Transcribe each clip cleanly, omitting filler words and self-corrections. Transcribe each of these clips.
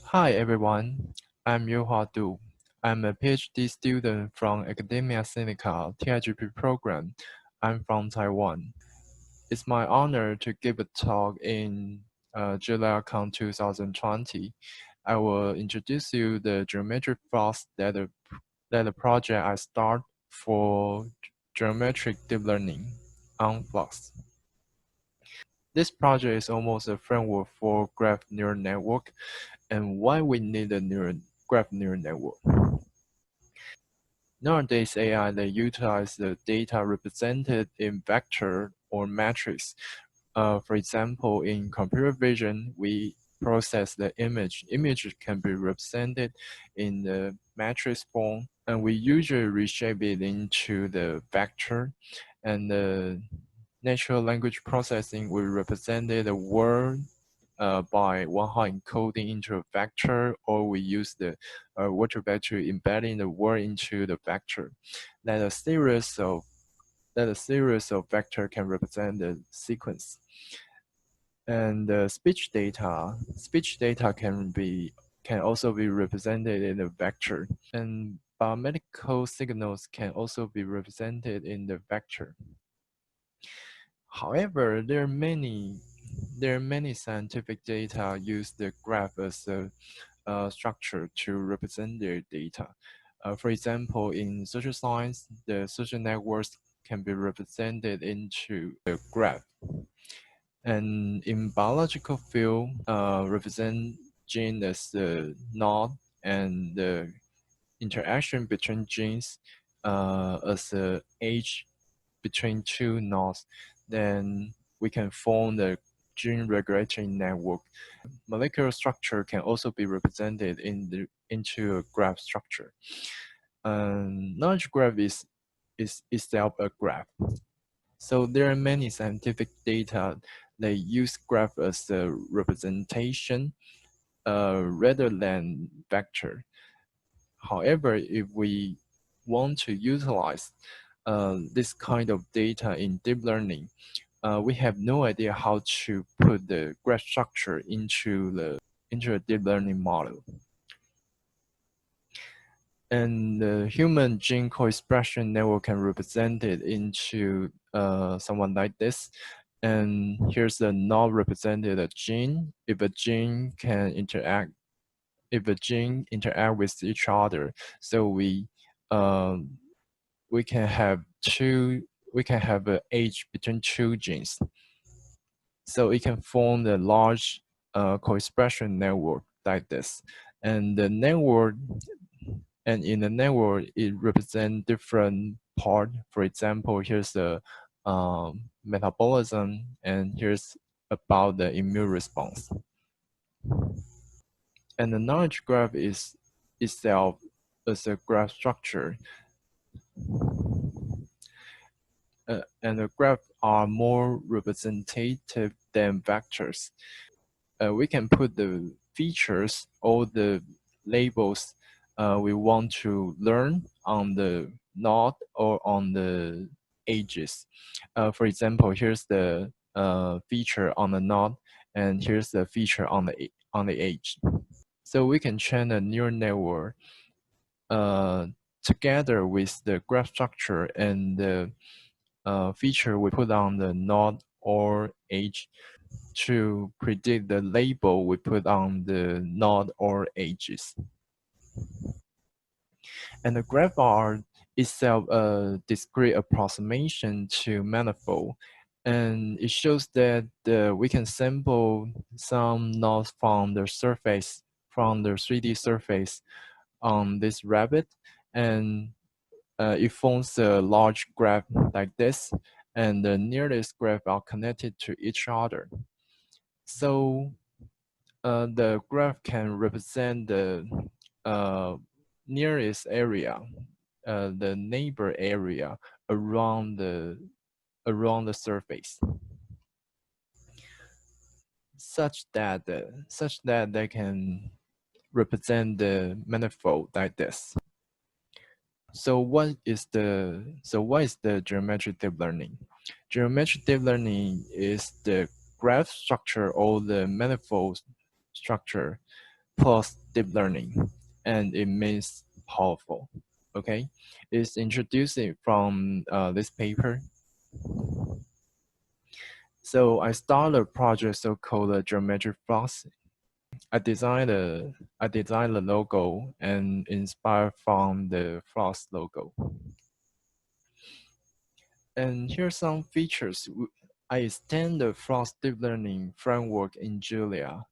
Hi everyone, I'm Yueh-Hua. I'm a PhD student from Academia Sinica TIGP program. I'm from Taiwan. It's my honor to give a talk in JuliaCon 2020. I will introduce you the GeometricFlux data project I start for geometric deep learning on Flux. This project is almost a framework for graph neural network and why we need a graph neural network. Nowadays, AI, they utilize the data represented in vector or matrix. For example, in computer vision, we process the image. Image can be represented in the matrix form, and we usually reshape it into the vector. And the natural language processing will represent the word by one-hot encoding into a vector, or we use the virtual vector embedding the word into the vector. That a series of vector can represent the sequence. And speech data can also be represented in a vector. And biomedical signals can also be represented in the vector. However, there are many scientific data use the graph as a structure to represent their data. For example, in social science, the social networks can be represented into the graph. And in biological field, represent gene as the node and the interaction between genes as the age between two nodes. Then we can form the gene regulatory network. Molecular structure can also be represented into a graph structure. Knowledge graph is itself a graph. So there are many scientific data that use graph as a representation rather than vector. However, if we want to utilize this kind of data in deep learning, we have no idea how to put the graph structure into a deep learning model. And the human gene co-expression network can represent it into someone like this. And here's the not represented gene. If a gene interact with each other, so we can have an age between two genes. So it can form the large co-expression network like this. And the network, and in the network, it represents different part. For example, here's the metabolism, and here's about the immune response. And the knowledge graph is itself as a graph structure. And the graphs are more representative than vectors. We can put the features or the labels we want to learn on the node or on the edges. For example, here's the feature on the node, and here's the feature on the edge. So we can train a neural network together with the graph structure and the feature we put on the node or edge to predict the label we put on the node or edges. And the graph are itself a discrete approximation to manifold, and it shows that we can sample some nodes from the surface, from the 3D surface on this rabbit, and it forms a large graph like this, and the nearest graph are connected to each other. So the graph can represent the nearest area, the neighbor area around the surface. such that they can represent the manifold like this. So what is the geometric deep learning? Geometric deep learning is the graph structure or the manifold structure plus deep learning, and it means powerful. Okay, it's introduced from this paper. So I started a project so-called GeometricFlux. I designed the logo and inspired from the Flux logo. And here's some features. I extend the Flux deep learning framework in Julia,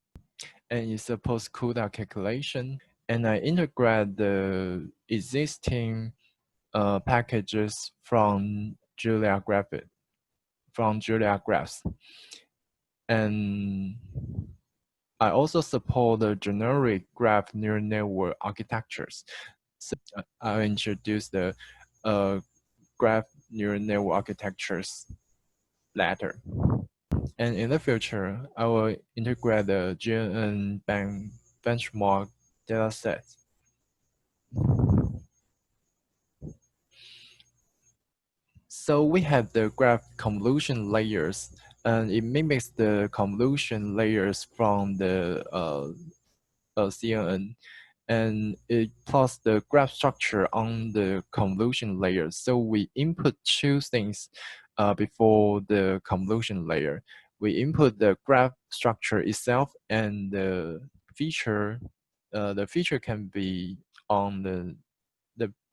and it supports CUDA calculation. And I integrate the existing packages from JuliaGraph, from JuliaGraphs. And I also support the generic graph neural network architectures. So I'll introduce the graph neural network architectures later. And in the future, I will integrate the GNN benchmark dataset. So we have the graph convolution layers, and it mimics the convolution layers from the CNN, and it plots the graph structure on the convolution layer. So we input two things before the convolution layer. We input the graph structure itself, and the feature can be on the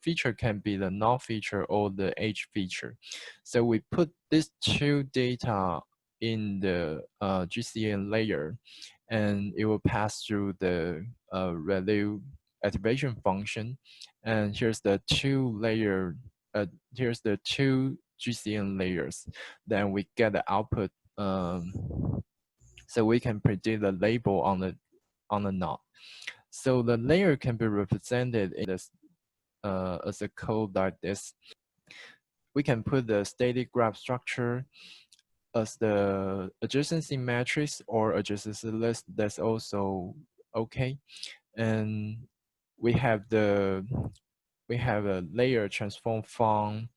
feature can be the null feature or the edge feature. So we put these two data in the GCN layer, and it will pass through the value activation function. And here's the two GCN layers. Then we get the output, so we can predict the label on the node. So the layer can be represented in this as a code like this. We can put the static graph structure as the adjacency matrix or adjacency list. That's also okay. And we have a layer transform from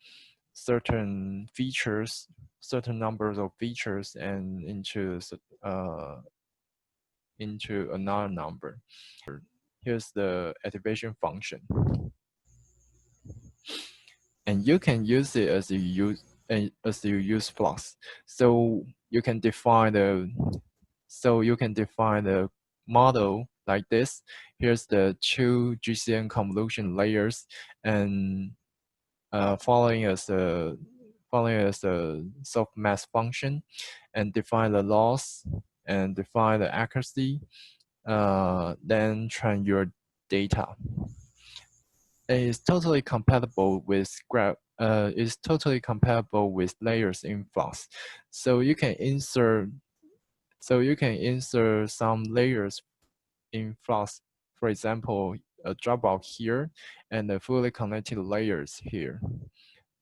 certain features, certain numbers of features, and into another number. Here's the activation function, and you can use it as you use Flux. So you can define the model like this. Here's the two GCN convolution layers, and following as a softmax function, and define the loss and define the accuracy. Then train your data. It's totally compatible with It's totally compatible with layers in Flux. So you can insert some layers in Flux. For example, a dropout here and the fully connected layers here.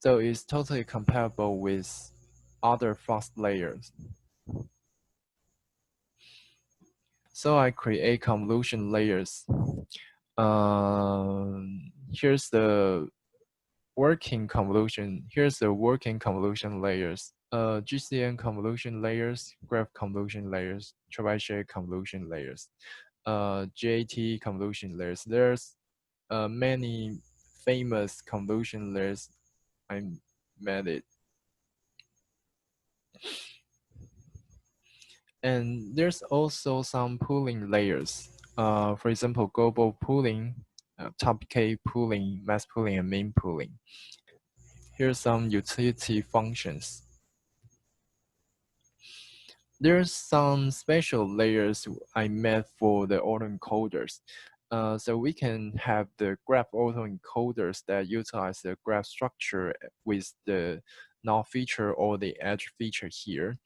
So it's totally compatible with other Flux layers. So I create convolution layers. Here's the working convolution. Here's the working convolution layers. GCN convolution layers, graph convolution layers, trebuchet convolution layers, GAT convolution layers. There's many famous convolution layers. I made it. And there's also some pooling layers. For example, global pooling, top K pooling, mass pooling, and min pooling. Here's some utility functions. There's some special layers I made for the autoencoders. So we can have the graph autoencoders that utilize the graph structure with the null feature or the edge feature here.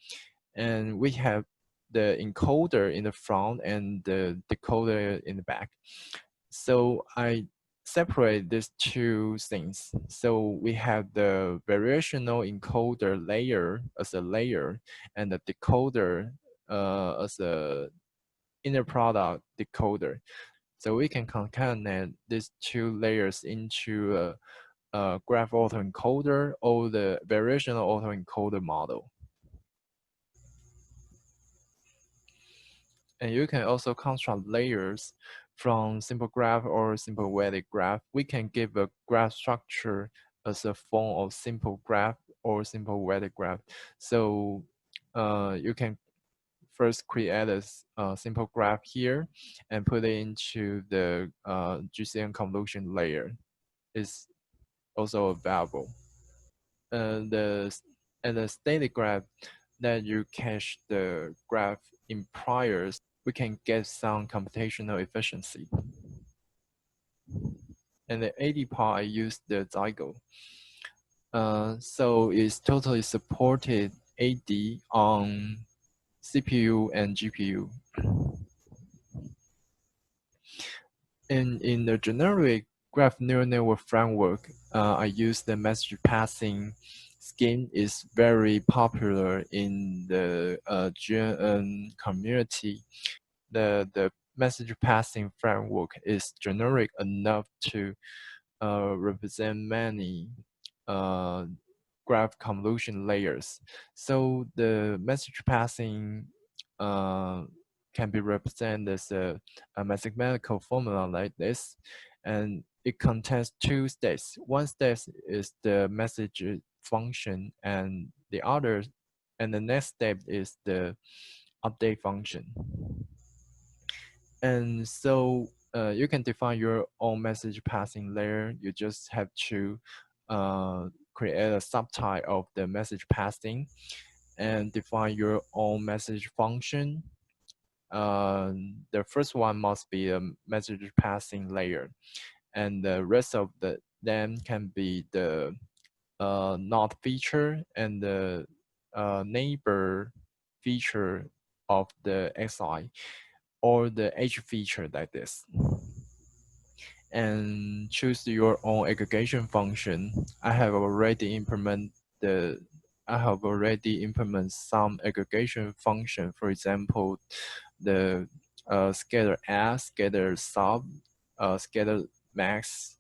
And we have the encoder in the front and the decoder in the back. So I separate these two things. So we have the variational encoder layer as a layer, and the decoder as a inner product decoder. So we can concatenate these two layers into a graph autoencoder or the variational autoencoder model. And you can also construct layers from simple graph or simple weighted graph. We can give a graph structure as a form of simple graph or simple weighted graph. So you can first create a simple graph here and put it into the GCN convolution layer. It's also available. The and the static graph that you cache the graph in priors, we can get some computational efficiency. And the AD part, I use the Zygote. So it's totally supported AD on CPU and GPU. And in the generic graph neural network framework, I use the message passing scheme. Is very popular in the community. The message passing framework is generic enough to represent many graph convolution layers. So the message passing can be represented as a mathematical formula like this, and it contains two steps. One step is the message function, and the next step is the update function. And so you can define your own message passing layer. You just have to create a subtype of the message passing and define your own message function. The first one must be a message passing layer, and the rest of them can be the node feature and the neighbor feature of the xi, or the H feature like this. And choose your own aggregation function. I have already implemented some aggregation function. For example, the scalar s, scalar sub, scalar max,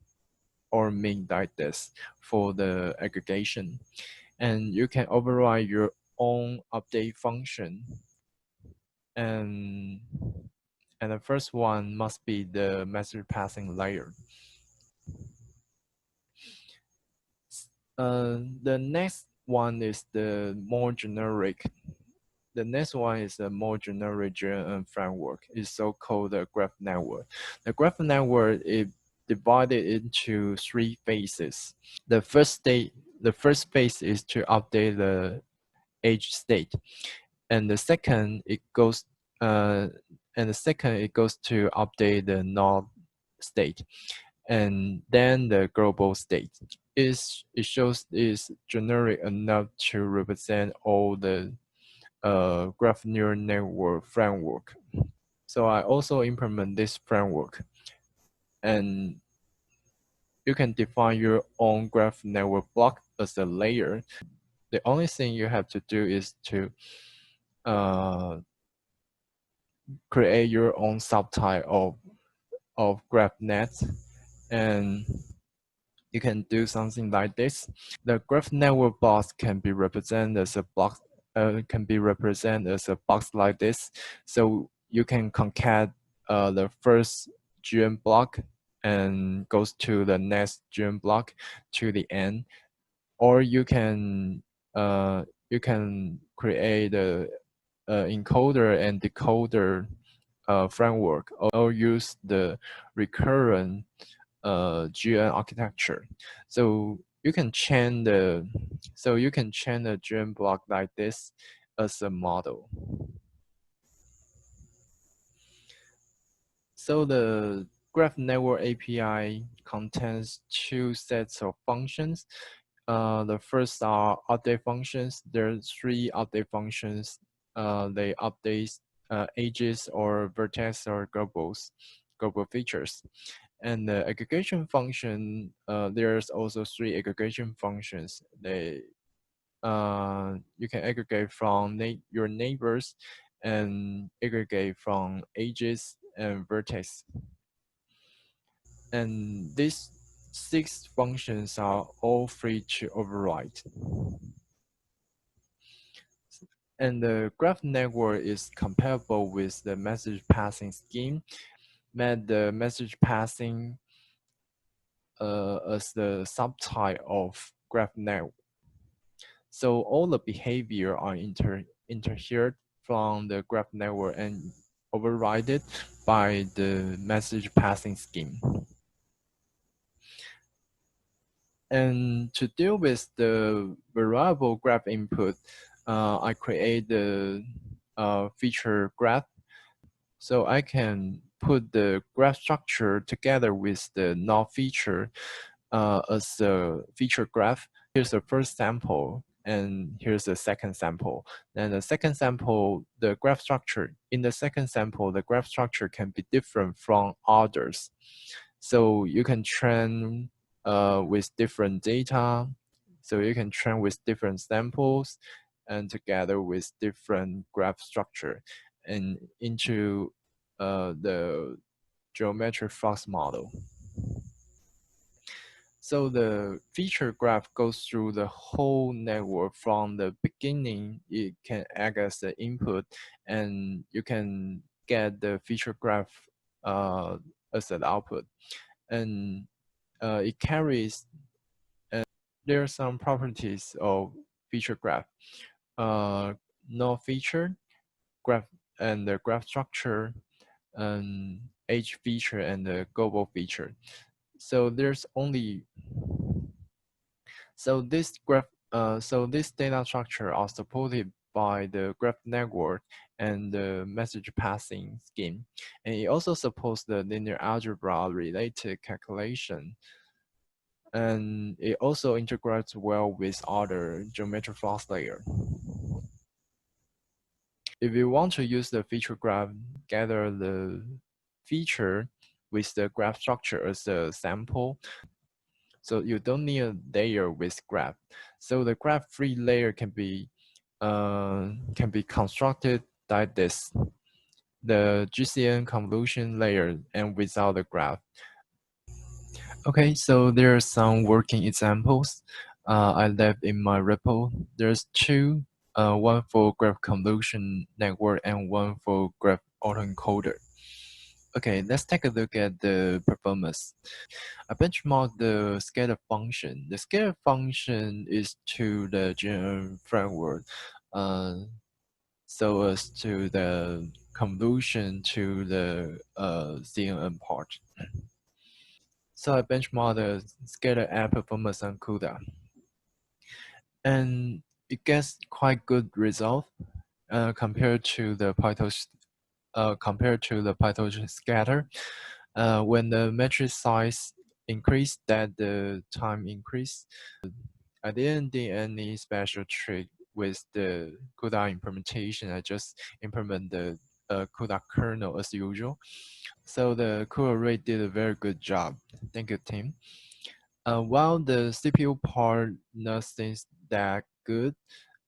or min like this for the aggregation. And you can override your own update function. And the first one must be the message passing layer. The next one is the more generic. The next one is a more generic GNN framework. It's so-called the graph network. The graph network is divided into three phases. The first phase is to update the age state, and the second it goes to update the node state, and then the global state. It shows is generic enough to represent all the graph neural network framework. So I also implement this framework, and you can define your own graph network block as a layer. The only thing you have to do is to create your own subtype of GraphNet, and you can do something like this. The graph network blocks can be represented as a box like this. So you can concat the first GN block and goes to the next GN block to the end, or you can create a encoder and decoder framework, or use the recurrent GN architecture. So you can chain the GN block like this as a model. So the Graph Network API contains two sets of functions. The first are update functions. There are three update functions. They update edges or vertex or global features. And the aggregation function, there's also three aggregation functions. You can aggregate from your neighbors, and aggregate from edges and vertex. And these 6 functions are all free to override. And the graph network is compatible with the message passing scheme, made the message passing as the subtype of graph network. So all the behavior are interfered from the graph network and overridden by the message passing scheme. And to deal with the variable graph input, I create the feature graph. So I can put the graph structure together with the null feature as a feature graph. Here's the first sample, and here's the second sample. Then the second sample, the graph structure, in the second sample, the graph structure can be different from others. So you can train with different data. So you can train with different samples and together with different graph structure and into the geometric flux model. So the feature graph goes through the whole network from the beginning. It can act as the input, and you can get the feature graph as an output. And it carries, there are some properties of feature graph. No feature, graph, and the graph structure, and edge feature, and the global feature. So there's only so this data structure are supported by the graph network and the message passing scheme, and it also supports the linear algebra related calculation, and it also integrates well with other geometric flux layer. If you want to use the feature graph, gather the feature with the graph structure as a sample. So you don't need a layer with graph. So the graph-free layer can be constructed like this: the GCN convolution layer and without the graph. Okay, so there are some working examples I left in my repo. There's 2, one for graph convolution network and one for graph autoencoder. Okay, let's take a look at the performance. I benchmark the scalar function. The scalar function is to the general framework, so as to the convolution to the CNN part. So I benchmark the scalar app performance on CUDA, and it gets quite good result compared to the PyTorch scatter. When the matrix size increased, that the time increased. I didn't do any special trick with the CUDA implementation. I just implement the CUDA kernel as usual. So the CuArray did a very good job. Thank you, team. While the CPU part not seems that good,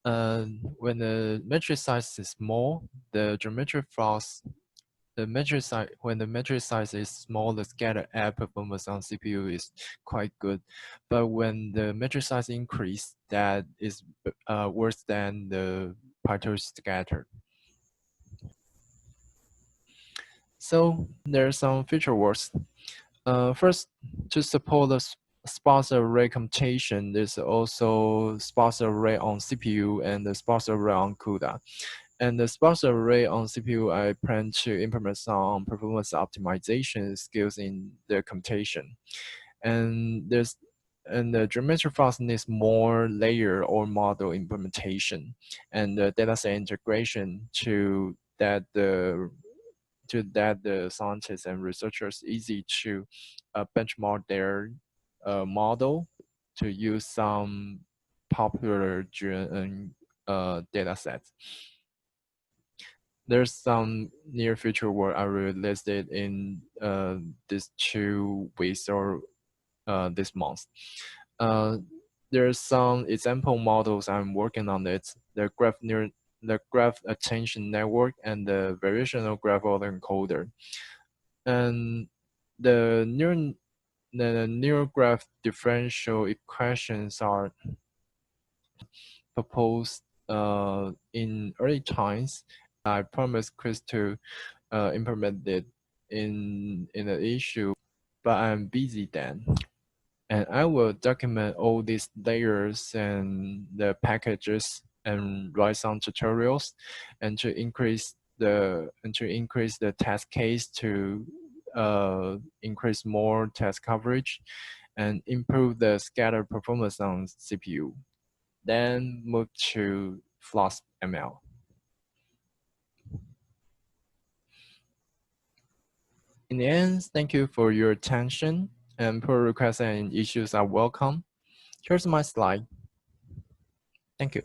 when the matrix size is small, the geometric flux, when the matrix size is small, the scatter app performance on CPU is quite good. But when the matrix size increase, that is worse than the PyTorch scatter. So there are some feature works. First, to support the sparse array computation, there's also sparse array on CPU and the sparse array on CUDA. And the sparse array on CPU, I plan to implement some performance optimization skills in the computation. And the geometric flux needs more layer or model implementation and the dataset integration to that the scientists and researchers easy to benchmark their model to use some popular data sets. There's some near future work I will list it in these 2 weeks or this month. There's some example models I'm working on it. The the graph attention network, and the variational graph autoencoder. And the neural graph differential equations are proposed in early times. I promised Chris to implement it in the issue, but I'm busy then. And I will document all these layers and the packages and write some tutorials and to increase the test case to increase more test coverage and improve the scatter performance on CPU. Then move to Flux ML. In the end, thank you for your attention, and pull requests and issues are welcome. Here's my slide. Thank you.